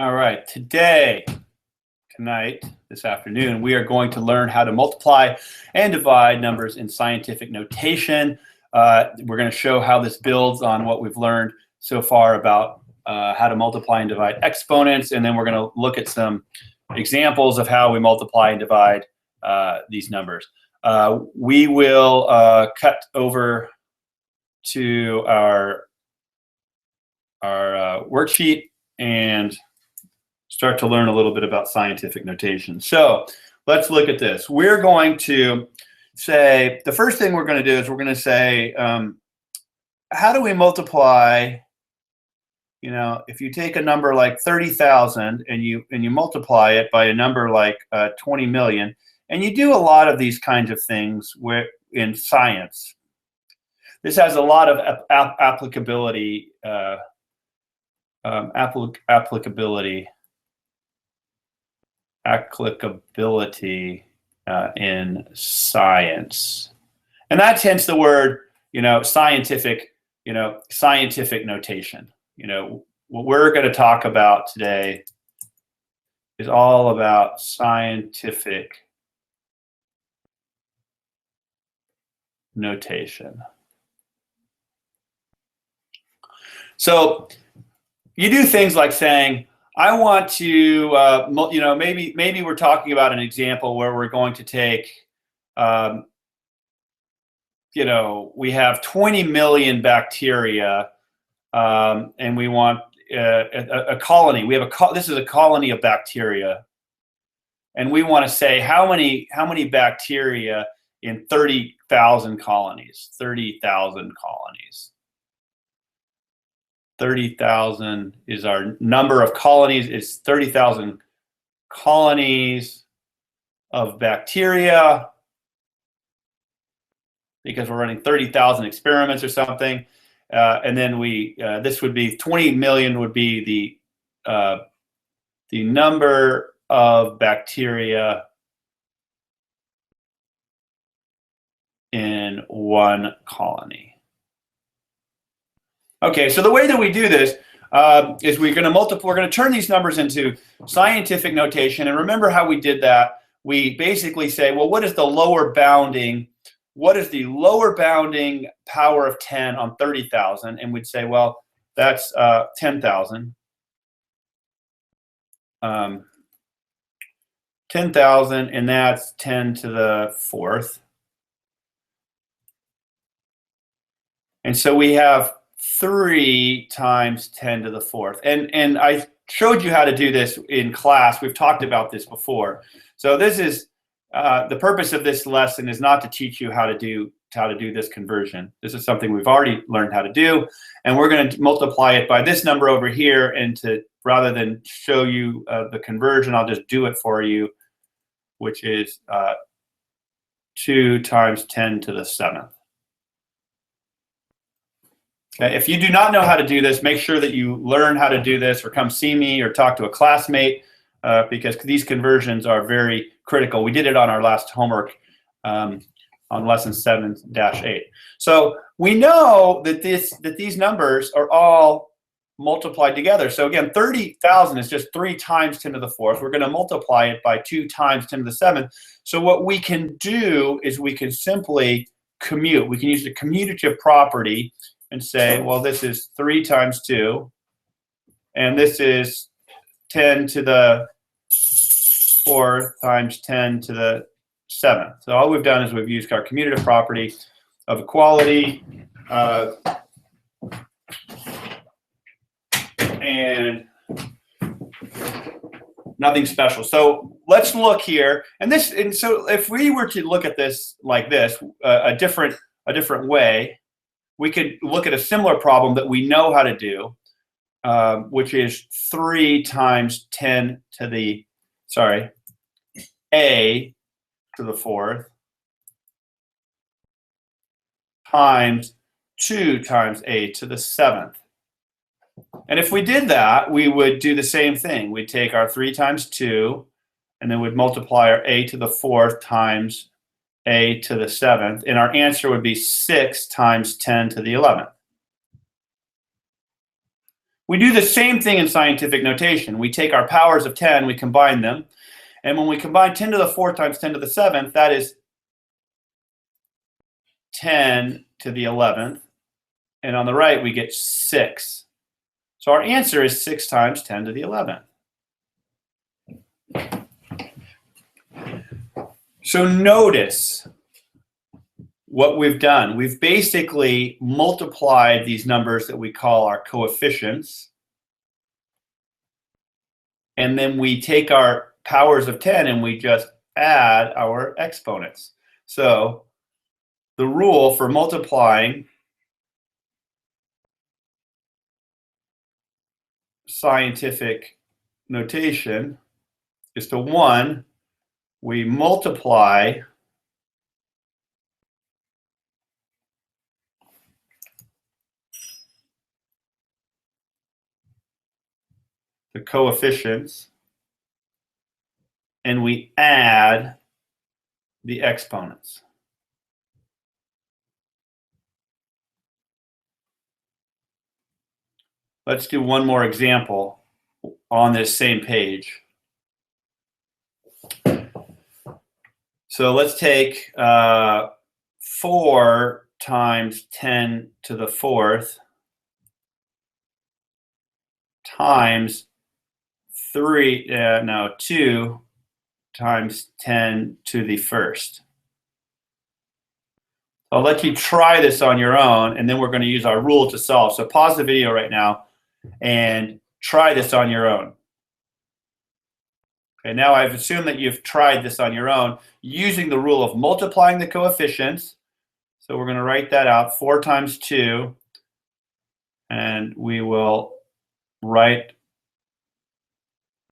All right, tonight, this afternoon, we are going to learn how to multiply and divide numbers in scientific notation. We're going to show how this builds on what we've learned so far about how to multiply and divide exponents, and then we're going to look at some examples of how we multiply and divide these numbers. We will cut over to our worksheet and start to learn a little bit about scientific notation. So let's look at this. We're going to say, the first thing we're going to do is we're going to say, how do we multiply, if you take a number like 30,000 and you multiply it by a number like 20 million, and you do a lot of these kinds of things in science. This has a lot of applicability in science, and that's hence the word scientific notation. What we're going to talk about today is all about scientific notation. So you do things like saying, I want to, maybe we're talking about an example where we're going to take, we have 20 million bacteria, and we want a colony. This is a colony of bacteria, and we want to say how many bacteria in 30,000 colonies. 30,000 colonies. 30,000 is our number of colonies. It's 30,000 colonies of bacteria because we're running 30,000 experiments or something. And then this would be 20 million would be the number of bacteria in one colony. Okay, so the way that we do this is we're going to turn these numbers into scientific notation. And remember how we did that? We basically say, well, what is the lower bounding power of 10 on 30,000? And we'd say, well, that's 10,000. 10,000, and that's 10 to the fourth. And so we have 3 times 10 to the fourth. And I showed you how to do this in class. We've talked about this before. So this is the purpose of this lesson is not to teach you how to do this conversion. This is something we've already learned how to do, and we're going to multiply it by this number over here. And rather than show you the conversion, I'll just do it for you, which is 2 times 10 to the 7th. If you do not know how to do this, make sure that you learn how to do this, or come see me or talk to a classmate, because these conversions are very critical. We did it on our last homework on lesson 7-8. So we know that these numbers are all multiplied together. So again, 30,000 is just 3 times 10 to the fourth. We're going to multiply it by 2 times 10 to the 7th. So what we can do is we can simply commute. We can use the commutative property and say, well, this is 3 times 2, and this is 10 to the 4th times 10 to the 7th. So all we've done is we've used our commutative property of equality, and nothing special. So let's look here, and so if we were to look at this like this, a different way, we could look at a similar problem that we know how to do, which is 3 times 10 to the, a to the 4th times 2 times a to the 7th. And if we did that, we would do the same thing. We'd take our 3 times 2, and then we'd multiply our a to the 4th times a to the 7th, and our answer would be 6 times 10 to the 11th. We do the same thing in scientific notation. We take our powers of 10, we combine them. And when we combine 10 to the 4th times 10 to the 7th, that is 10 to the 11th. And on the right, we get 6. So our answer is 6 times 10 to the 11th. So notice what we've done. We've basically multiplied these numbers that we call our coefficients. And then we take our powers of 10 and we just add our exponents. So the rule for multiplying scientific notation is to 1, we multiply the coefficients and we add the exponents. Let's do one more example on this same page. So let's take 4 times 10 to the 4th times 2 times 10 to the 1st. I'll let you try this on your own, and then we're going to use our rule to solve. So pause the video right now and try this on your own. Okay, now I've assumed that you've tried this on your own using the rule of multiplying the coefficients. So we're going to write that out, 4 times 2, and we will write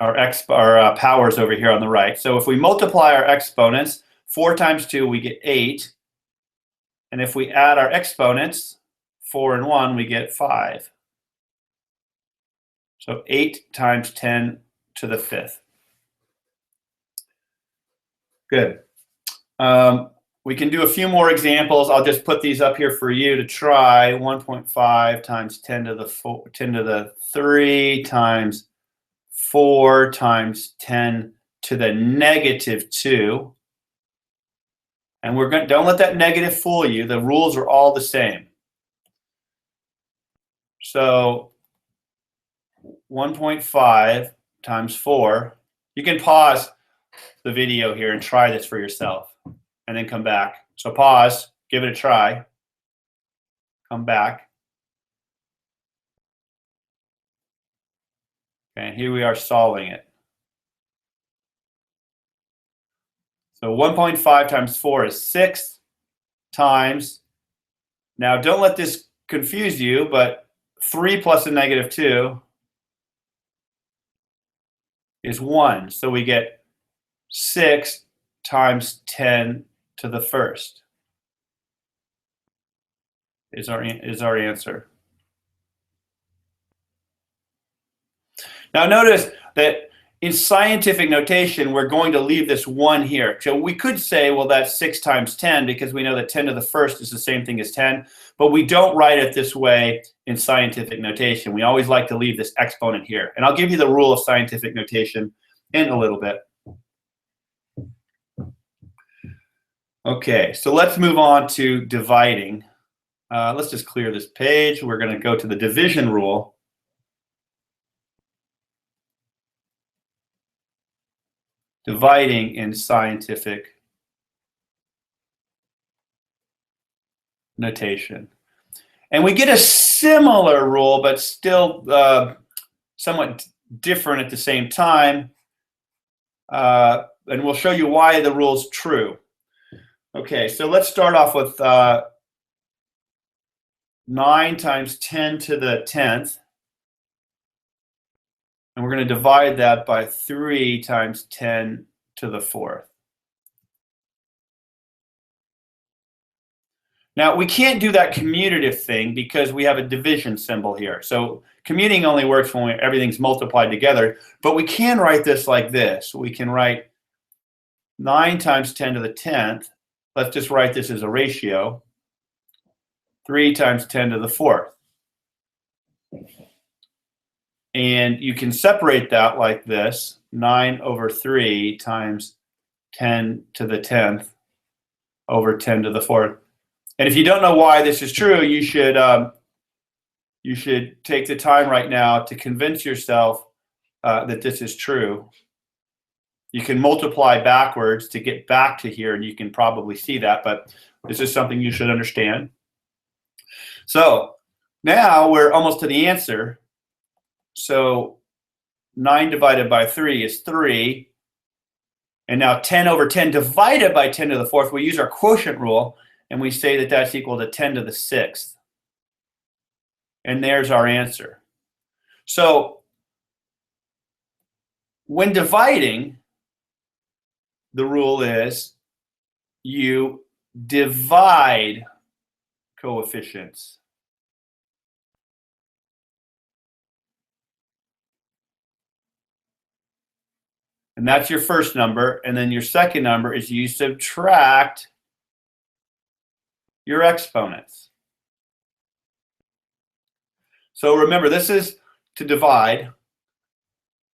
our powers over here on the right. So if we multiply our exponents, 4 times 2, we get 8. And if we add our exponents, 4 and 1, we get 5. So 8 times 10 to the 5th. Good. We can do a few more examples. I'll just put these up here for you to try. 1.5 times 10 to the 3 times 4 times 10 to the negative 2. And we're going, don't let that negative fool you. The rules are all the same. So 1.5 times 4. You can pause the video here and try this for yourself and then come back. So pause, give it a try, come back. Okay, here we are solving it. So 1.5 times 4 is 6 times, now don't let this confuse you, but 3 plus a negative 2 is 1. So we get 6 times 10 to the 1st is our answer. Now notice that in scientific notation, we're going to leave this 1 here. So we could say, well, that's 6 times 10 because we know that 10 to the 1st is the same thing as 10, but we don't write it this way in scientific notation. We always like to leave this exponent here. And I'll give you the rule of scientific notation in a little bit. Okay, so let's move on to dividing. Let's just clear this page. We're going to go to the division rule. Dividing in scientific notation. And we get a similar rule, but still somewhat different at the same time. And we'll show you why the rule's true. Okay, so let's start off with 9 times 10 to the 10th. And we're going to divide that by 3 times 10 to the 4th. Now, we can't do that commutative thing because we have a division symbol here. So commuting only works when everything's multiplied together. But we can write this like this. We can write 9 times 10 to the 10th. Let's just write this as a ratio. 3 times 10 to the 4th. And you can separate that like this, 9 over 3 times 10 to the 10th over 10 to the 4th. And if you don't know why this is true, you should take the time right now to convince yourself that this is true. You can multiply backwards to get back to here, and you can probably see that, but this is something you should understand. So now we're almost to the answer. So 9 divided by 3 is 3. And now 10 over 10 divided by 10 to the 4th, we use our quotient rule, and we say that that's equal to 10 to the 6th. And there's our answer. So when dividing, the rule is you divide coefficients. And that's your first number. And then your second number is you subtract your exponents. So remember, this is to divide.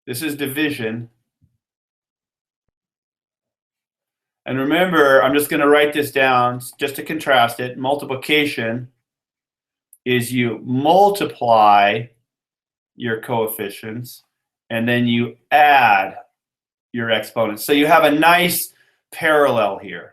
This is division. And remember, I'm just going to write this down just to contrast it. Multiplication is you multiply your coefficients, and then you add your exponents. So you have a nice parallel here.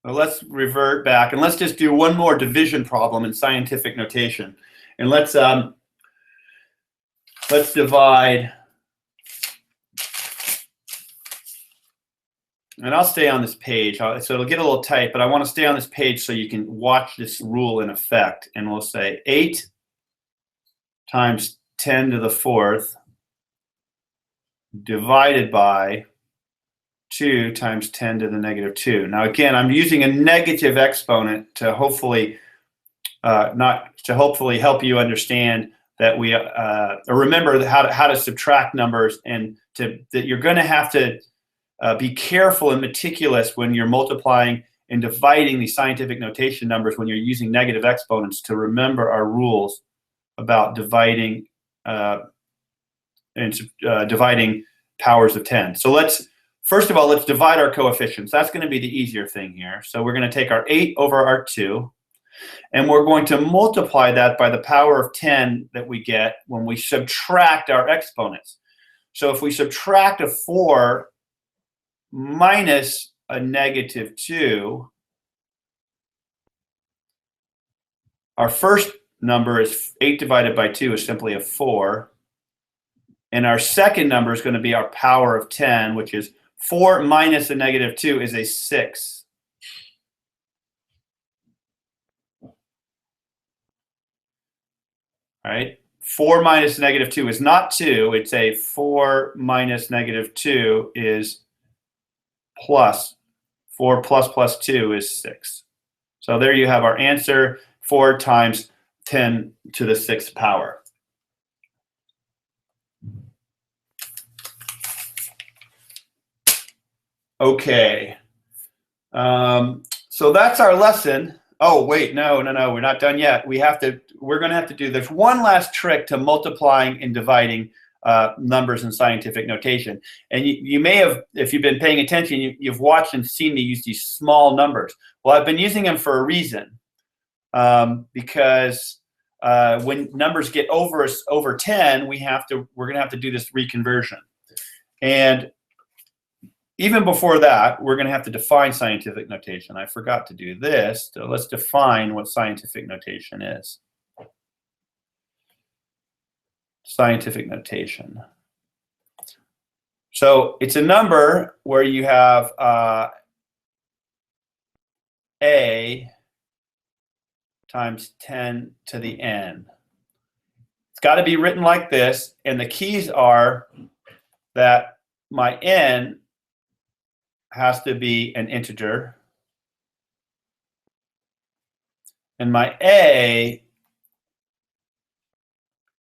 Well, let's revert back, and let's just do one more division problem in scientific notation. And let's divide. And I'll stay on this page, so it'll get a little tight, but I want to stay on this page so you can watch this rule in effect. And we'll say 8 times 10 to the 4th divided by 2 times 10 to the negative 2. Now again, I'm using a negative exponent to hopefully help you understand that we or remember how to subtract numbers, and that you're going to have to be careful and meticulous when you're multiplying and dividing these scientific notation numbers when you're using negative exponents, to remember our rules about dividing dividing powers of 10. So first of all, let's divide our coefficients. That's going to be the easier thing here. So we're going to take our 8 over our 2, and we're going to multiply that by the power of 10 that we get when we subtract our exponents. So if we subtract a 4 minus a negative 2, our first number is 8 divided by 2 is simply a 4. And our second number is going to be our power of 10, which is 4 minus a negative 2 is a 6. All right. 4 minus negative 2 is not 2. It's a 4 minus negative 2 is plus. 4 plus 2 is 6. So there you have our answer, 4 times 10 to the 6th power. Okay. So that's our lesson. Oh, wait, no, we're not done yet. We're going to have to do, there's one last trick to multiplying and dividing numbers in scientific notation. And you may have, if you've been paying attention, you've watched and seen me use these small numbers. Well, I've been using them for a reason, because when numbers get over 10, we're going to have to do this reconversion. And even before that, we're going to have to define scientific notation. I forgot to do this, so let's define what scientific notation is. Scientific notation. So it's a number where you have a times 10 to the n. It's got to be written like this, and the keys are that my n has to be an integer, and my a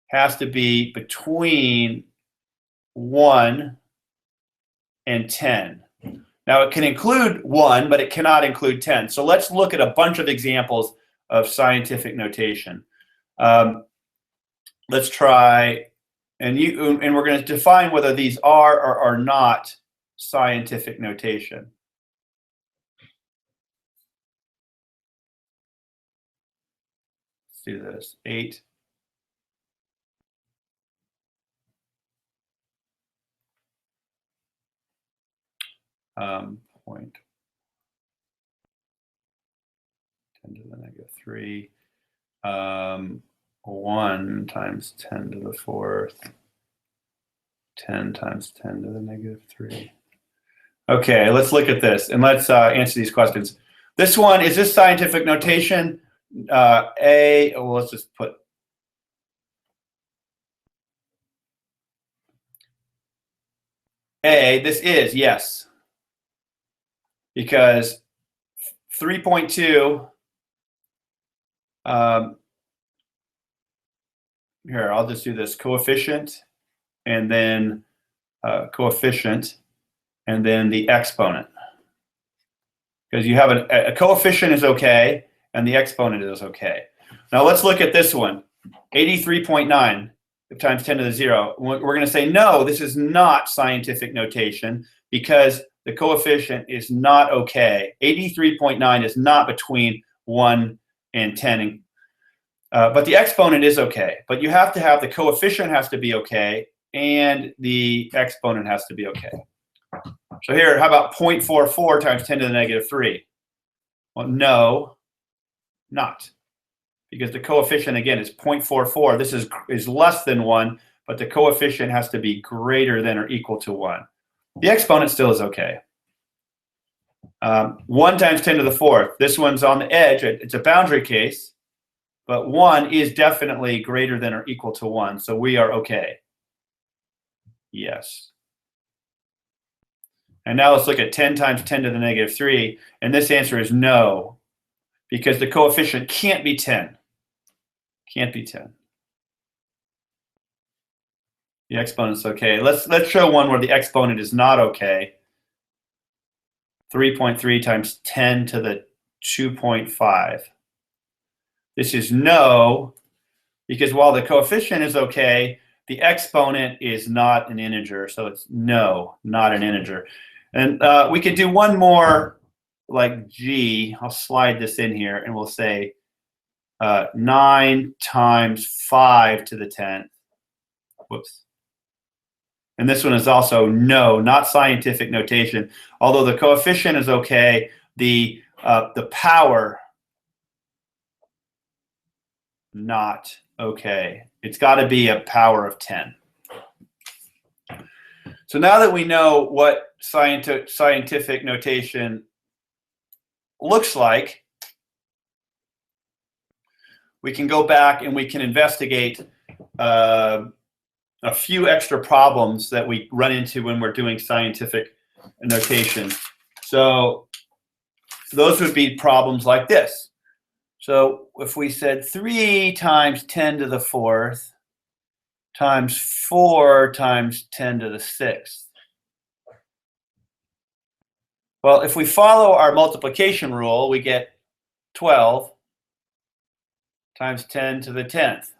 has to be between 1 and 10. Now it can include 1, but it cannot include 10. So let's look at a bunch of examples of scientific notation. Let's try, and we're going to define whether these are or are not scientific notation. Let's do this. 8 point 10 to the negative 3, 1 times 10 to the 4th, 10 times 10 to the negative 3. Okay, let's look at this and let's answer these questions. This one, is this scientific notation? Well, let's just put A. This is, yes, because 3.2, here, I'll just do this, coefficient, and then coefficient, and then the exponent. Because you have a coefficient is okay, and the exponent is okay. Now let's look at this one, 83.9 times 10 to the 0. We're going to say, no, this is not scientific notation because the coefficient is not okay. 83.9 is not between 1 and 10. But the exponent is okay. But you have to have the coefficient has to be okay, and the exponent has to be okay. So here, how about 0.44 times 10 to the negative 3? Well, no, not. Because the coefficient, again, is 0.44. This is less than 1, but the coefficient has to be greater than or equal to 1. The exponent still is okay. 1 times 10 to the 4th. This one's on the edge. It's a boundary case, but 1 is definitely greater than or equal to 1, so we are okay. Yes. And now let's look at 10 times 10 to the negative 3, and this answer is no, because the coefficient can't be 10. Can't be 10. The exponent's okay. Let's show one where the exponent is not okay. 3.3 times 10 to the 2.5. This is no, because while the coefficient is okay, the exponent is not an integer, so it's no, not an integer. And we could do one more, like G. I'll slide this in here, and we'll say 9 times 5 to the 10th. Whoops. And this one is also no, not scientific notation. Although the coefficient is okay, the power, not okay. It's got to be a power of 10. So now that we know what scientific notation looks like, we can go back and we can investigate a few extra problems that we run into when we're doing scientific notation. So those would be problems like this. So if we said 3 times 10 to the 4th times 4 times 10 to the 6th. Well, if we follow our multiplication rule, we get 12 times 10 to the 10th.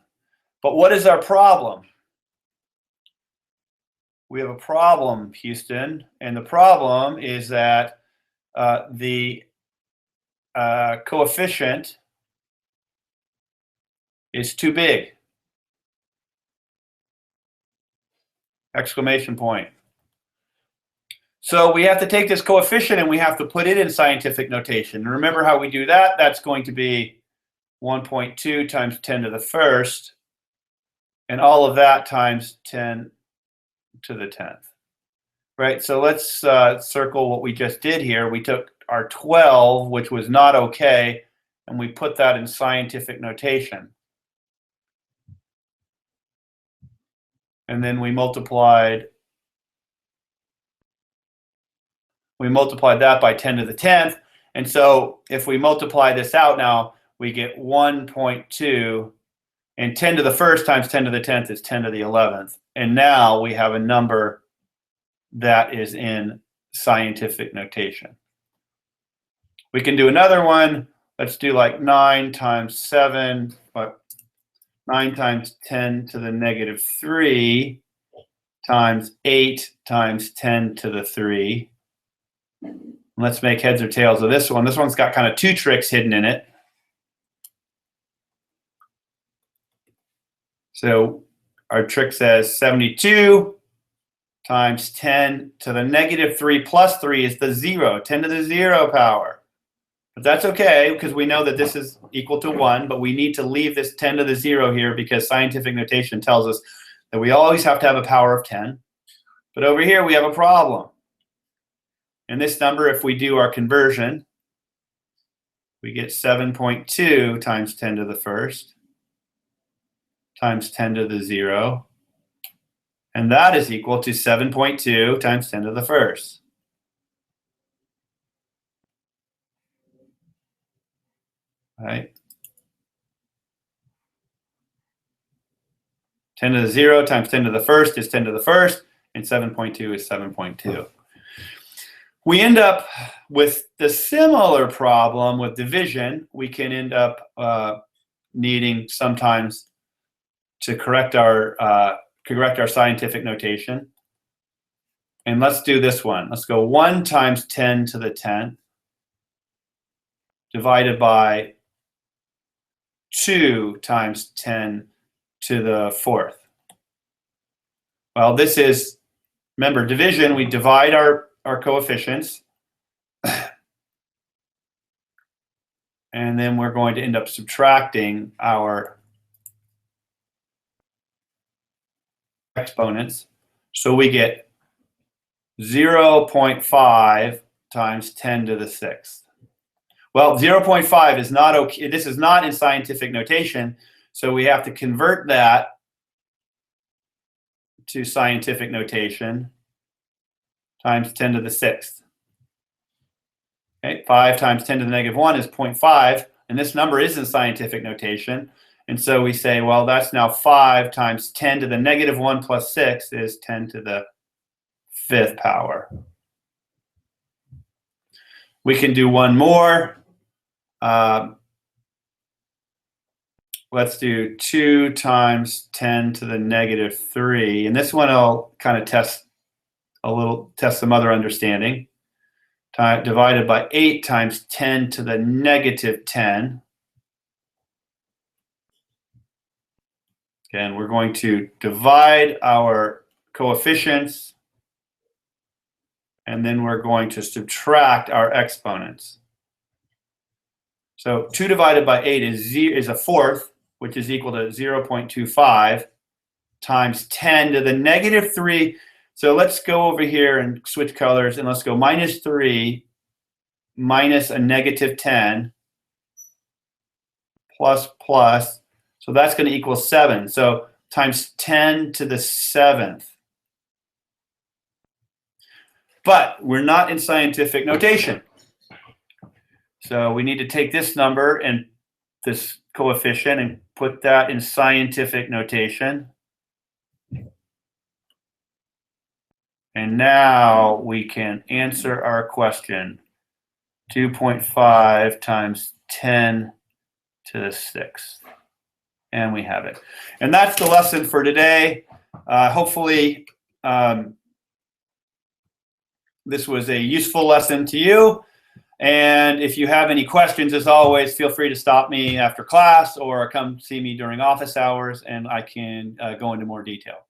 But what is our problem? We have a problem, Houston, and the problem is that the coefficient is too big. Exclamation point. So we have to take this coefficient and we have to put it in scientific notation. And remember how we do that? That's going to be 1.2 times 10 to the 1st, and all of that times 10 to the 10th. Right, so let's circle what we just did here. We took our 12, which was not okay, and we put that in scientific notation. And then we multiplied that by 10 to the 10th. And so if we multiply this out now, we get 1.2, and 10 to the 1st times 10 to the 10th is 10 to the 11th. And now we have a number that is in scientific notation. We can do another one let's do like 9 times 7, what? 9 times 10 to the negative 3 times 8 times 10 to the 3. Let's make heads or tails of this one. This one's got kind of 2 tricks hidden in it. So our trick says 72 times 10 to the negative 3 plus 3 is the 0, 10 to the 0 power. But that's okay, because we know that this is equal to 1, but we need to leave this 10 to the 0 here because scientific notation tells us that we always have to have a power of 10. But over here we have a problem. And this number, if we do our conversion, we get 7.2 times 10 to the first times 10 to the 0. And that is equal to 7.2 times 10 to the first. Right? 10 to the 0 times 10 to the first is 10 to the first, and 7.2 is 7.2. We end up with the similar problem with division. We can end up needing sometimes to correct our scientific notation. And let's do this one. Let's go 1 times 10 to the 10th divided by 2 times 10 to the 4th. Well, this is, remember, division, we divide our coefficients. And then we're going to end up subtracting our exponents. So we get 0.5 times 10 to the 6th. Well, 0.5 is not okay. This is not in scientific notation, so we have to convert that to scientific notation times 10 to the 6th. Okay, 5 times 10 to the negative 1 is 0.5, and this number is in scientific notation. And so we say, well, that's now 5 times 10 to the negative 1 plus 6 is 10 to the 5th power. We can do one more. Let's do 2 times 10 to the negative 3. And this one I'll kind of test some other understanding. Divided by 8 times 10 to the negative 10. Again, we're going to divide our coefficients, and then we're going to subtract our exponents. So 2 divided by 8 is a fourth, which is equal to 0.25 times 10 to the negative 3. So let's go over here and switch colors, and let's go minus 3 minus a negative 10 plus plus. So that's going to equal 7. So times 10 to the 7th. But we're not in scientific notation. So we need to take this number and this coefficient and put that in scientific notation. And now we can answer our question. 2.5 times 10 to the 6th. And we have it. And that's the lesson for today. Hopefully, this was a useful lesson to you. And if you have any questions, as always, feel free to stop me after class or come see me during office hours, and I can go into more detail.